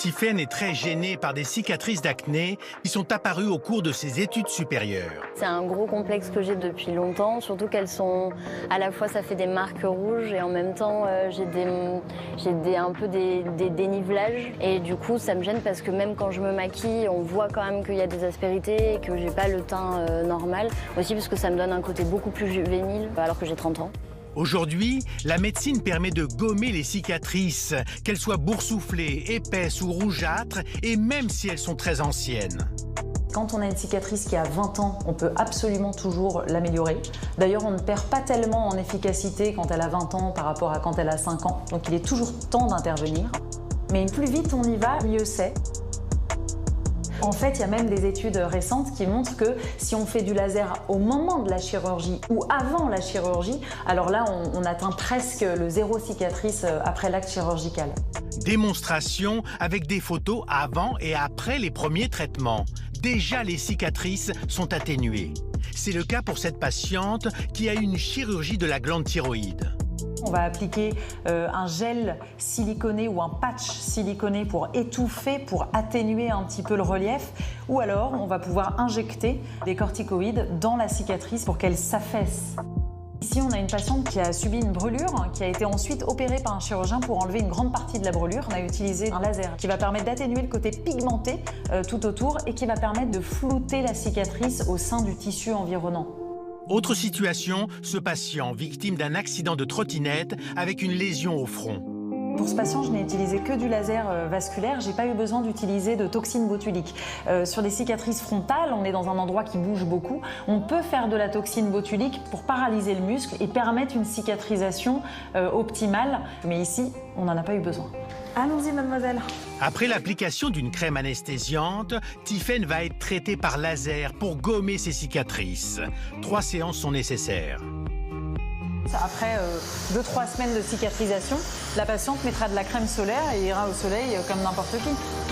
Tiffaine est très gênée par des cicatrices d'acné qui sont apparues au cours de ses études supérieures. C'est un gros complexe que j'ai depuis longtemps, surtout qu'elles sont... À la fois, ça fait des marques rouges et en même temps, j'ai un peu des dénivelages. Et du coup, ça me gêne parce que même quand je me maquille, on voit quand même qu'il y a des aspérités et que j'ai pas le teint normal. Aussi parce que ça me donne un côté beaucoup plus juvénile alors que j'ai 30 ans. Aujourd'hui, la médecine permet de gommer les cicatrices, qu'elles soient boursouflées, épaisses ou rougeâtres, et même si elles sont très anciennes. Quand on a une cicatrice qui a 20 ans, on peut absolument toujours l'améliorer. D'ailleurs, on ne perd pas tellement en efficacité quand elle a 20 ans par rapport à quand elle a 5 ans. Donc il est toujours temps d'intervenir. Mais plus vite on y va, mieux c'est. En fait, il y a même des études récentes qui montrent que si on fait du laser au moment de la chirurgie ou avant la chirurgie, alors là, on atteint presque le zéro cicatrice après l'acte chirurgical. Démonstration avec des photos avant et après les premiers traitements. Déjà, les cicatrices sont atténuées. C'est le cas pour cette patiente qui a eu une chirurgie de la glande thyroïde. On va appliquer un gel siliconé ou un patch siliconé pour étouffer, pour atténuer un petit peu le relief. Ou alors, on va pouvoir injecter des corticoïdes dans la cicatrice pour qu'elle s'affaisse. Ici, on a une patiente qui a subi une brûlure, qui a été ensuite opérée par un chirurgien pour enlever une grande partie de la brûlure. On a utilisé un laser qui va permettre d'atténuer le côté pigmenté tout autour et qui va permettre de flouter la cicatrice au sein du tissu environnant. Autre situation, ce patient victime d'un accident de trottinette avec une lésion au front. Pour ce patient, je n'ai utilisé que du laser vasculaire. J'ai pas eu besoin d'utiliser de toxine botulique. Sur des cicatrices frontales, on est dans un endroit qui bouge beaucoup. On peut faire de la toxine botulique pour paralyser le muscle et permettre une cicatrisation optimale. Mais ici, on n'en a pas eu besoin. Allons-y, mademoiselle. Après l'application d'une crème anesthésiante, Tiffaine va être traitée par laser pour gommer ses cicatrices. 3 séances sont nécessaires. Après 2-3 semaines de cicatrisation, la patiente mettra de la crème solaire et ira au soleil comme n'importe qui.